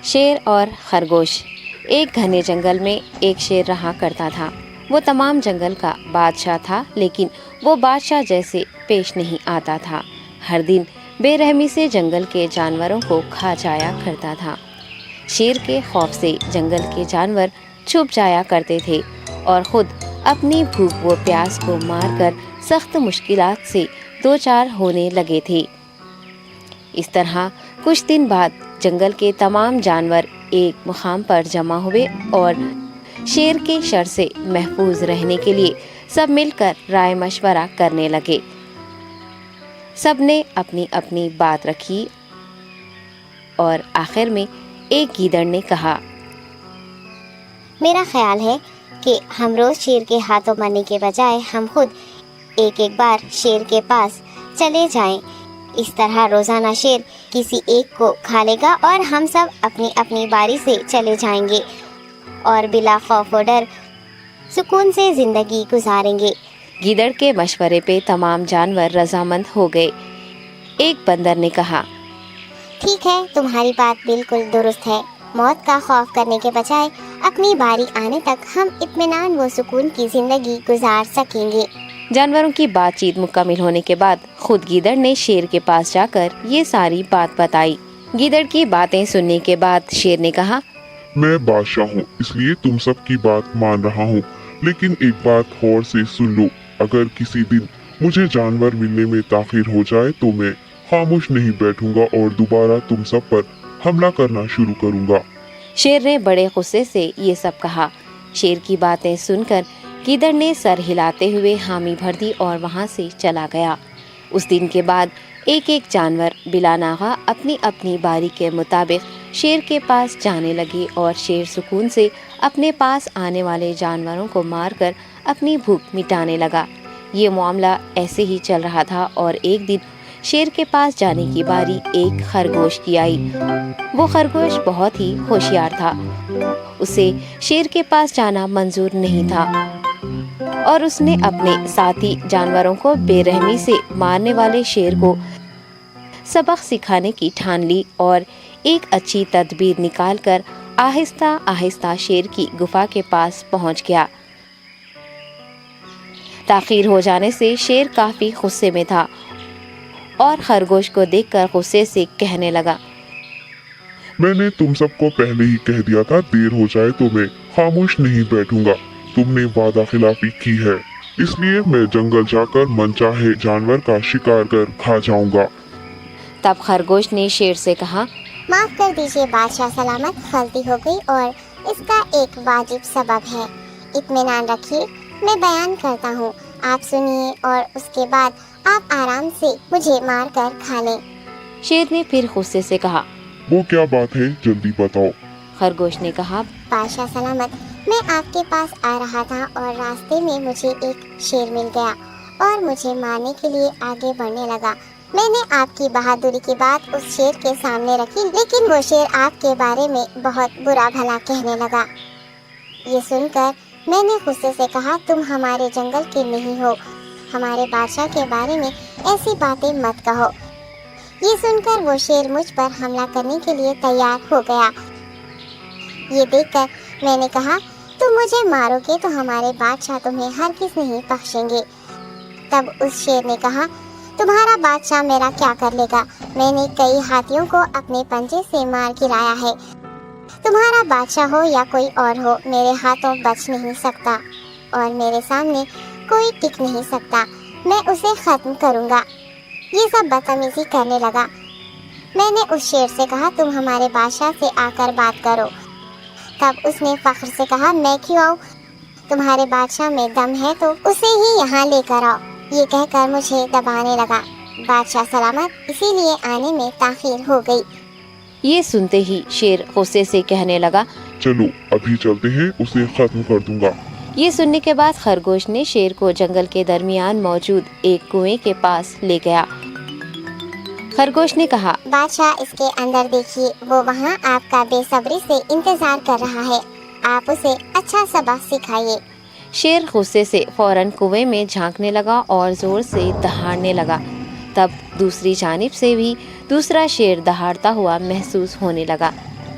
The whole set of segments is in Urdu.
شیر اور خرگوش۔ ایک گھنے جنگل میں ایک شیر رہا کرتا تھا۔ وہ تمام جنگل کا بادشاہ تھا، لیکن وہ بادشاہ جیسے پیش نہیں آتا تھا۔ ہر دن بے رحمی سے جنگل کے جانوروں کو کھا جایا کرتا تھا۔ شیر کے خوف سے جنگل کے جانور چھپ جایا کرتے تھے اور خود اپنی بھوک و پیاس کو مار کر سخت مشکلات سے دوچار ہونے لگے تھے۔ اس طرح کچھ دن بعد جنگل کے تمام جانور ایک مقام پر جمع ہوئے اور شیر کے شر سے محفوظ رہنے کے لیے سب مل کر رائے مشورہ کرنے لگے۔ سب نے اپنی اپنی بات رکھی اور آخر میں ایک گیدڑ نے کہا، میرا خیال ہے کہ ہم روز شیر کے ہاتھوں مرنے کے بجائے ہم خود ایک بار شیر کے پاس چلے جائیں۔ اس طرح روزانہ شیر کسی ایک کو کھا لے گا اور ہم سب اپنی اپنی باری سے چلے جائیں گے اور بلا خوف و ڈر سکون سے زندگی گزاریں گے۔ گیدڑ کے مشورے پہ تمام جانور رضامند ہو گئے۔ ایک بندر نے کہا، ٹھیک ہے، تمہاری بات بالکل درست ہے۔ موت کا خوف کرنے کے بجائے اپنی باری آنے تک ہم اطمینان و سکون کی زندگی گزار سکیں گے۔ جانوروں کی بات چیت مکمل ہونے کے بعد خود گیدڑ نے شیر کے پاس جا کر یہ ساری بات بتائی۔ گیدڑ کی باتیں سننے کے بعد شیر نے کہا، میں بادشاہ ہوں، اس لیے تم سب کی بات مان رہا ہوں، لیکن ایک بات غور سے سن لو۔ اگر کسی دن مجھے جانور ملنے میں تاخیر ہو جائے تو میں خاموش نہیں بیٹھوں گا اور دوبارہ تم سب پر حملہ کرنا شروع کروں گا۔ شیر نے بڑے غصے سے یہ سب کہا۔ شیر کی باتیں سن کر گیدڑ نے سر ہلاتے ہوئے حامی بھر دی اور وہاں سے چلا گیا۔ اس دن کے بعد ایک ایک جانور بلا ناغہ اپنی اپنی باری کے مطابق شیر کے پاس جانے لگے اور شیر سکون سے اپنے پاس آنے والے جانوروں کو مار کر اپنی بھوک مٹانے لگا۔ یہ معاملہ ایسے ہی چل رہا تھا اور ایک دن شیر کے پاس جانے کی باری ایک خرگوش کی آئی۔ وہ خرگوش بہت ہی ہوشیار تھا۔ اسے شیر کے پاس جانا منظور نہیں تھا اور اس نے اپنے ساتھی جانوروں کو بے رحمی سے مارنے والے شیر کو سبق سکھانے کی ٹھان لی اور ایک اچھی تدبیر نکال کر آہستہ آہستہ شیر کی گفا کے پاس پہنچ گیا۔ تاخیر ہو جانے سے شیر کافی غصے میں تھا اور خرگوش کو دیکھ کر غصے سے کہنے لگا، میں نے تم سب کو پہلے ہی کہہ دیا تھا، دیر ہو جائے تو میں خاموش نہیں بیٹھوں گا۔ تم نے وعدہ خلافی کی ہے، اس لیے میں جنگل جا کر من چاہے جانور کا شکار کر کھا جاؤں گا۔ تب خرگوش نے شیر سے کہا، معاف کر دیجیے بادشاہ سلامت، غلطی ہو گئی اور اس کا ایک واجب سبب ہے۔ اطمینان رکھیے، میں بیان کرتا ہوں، آپ سنیے اور اس کے بعد آپ آرام سے مجھے مار کر کھا لیں۔ شیر نے پھر غصے سے کہا، وہ کیا بات ہے، جلدی بتاؤ۔ خرگوش نے کہا، بادشاہ سلامت، میں آپ کے پاس آ رہا تھا اور راستے میں مجھے ایک شیر مل گیا اور مجھے مارنے کے لیے آگے بڑھنے لگا۔ میں نے آپ کی بہادری کی بات اس شیر کے سامنے رکھی، لیکن وہ شیر آپ کے بارے میں بہت برا بھلا کہنے لگا۔ یہ سن کر میں نے غصے سے کہا، تم ہمارے جنگل کے نہیں ہو، ہمارے بادشاہ کے بارے میں ایسی باتیں مت کہو۔ یہ سن کر وہ شیر مجھ پر حملہ کرنے کے لیے تیار ہو گیا۔ یہ دیکھ کر میں نے کہا، تم مجھے مارو گے تو ہمارے بادشاہ تمہیں ہرگز نہیں بخشیں گے۔ تب اس شیر نے کہا، تمہارا بادشاہ میرا کیا کر لے گا؟ میں نے کئی ہاتھیوں کو اپنے پنجے سے مار گرایا ہے، تمہارا بادشاہ ہو یا کوئی اور ہو، میرے ہاتھوں بچ نہیں سکتا اور میرے سامنے کوئی ٹک نہیں سکتا، میں اسے ختم کروں گا۔ یہ سب بدتمیزی کرنے لگا۔ میں نے اس شیر سے کہا، تم ہمارے بادشاہ سے آ کر بات کرو۔ تب اس نے فخر سے کہا، میں کیوں آؤں؟ تمہارے بادشاہ میں دم ہے تو اسے ہی یہاں لے کر آؤ۔ یہ کہہ کر مجھے دبانے لگا۔ بادشاہ سلامت، اسی لیے آنے میں تاخیر ہو گئی۔ یہ سنتے ہی شیر غصے سے کہنے لگا، چلو ابھی چلتے ہیں، اسے ختم کر دوں گا۔ یہ سننے کے بعد خرگوش نے شیر کو جنگل کے درمیان موجود ایک کنویں کے پاس لے گیا۔ خرگوش نے کہا، بادشاہ اس کے اندر دیکھیے، وہ وہاں آپ کا بے صبری سے انتظار کر رہا ہے، آپ اسے اچھا سبق سکھائیے۔ شیر غصے سے فوراً کنویں میں جھانکنے لگا اور زور سے دہاڑنے لگا۔ تب دوسری جانب سے بھی دوسرا شیر دہاڑتا ہوا محسوس ہونے لگا۔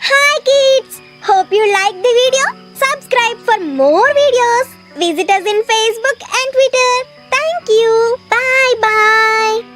Hi kids! Hope you like the video. Subscribe for more videos. Visit us in Facebook and Twitter. Thank you. Bye bye.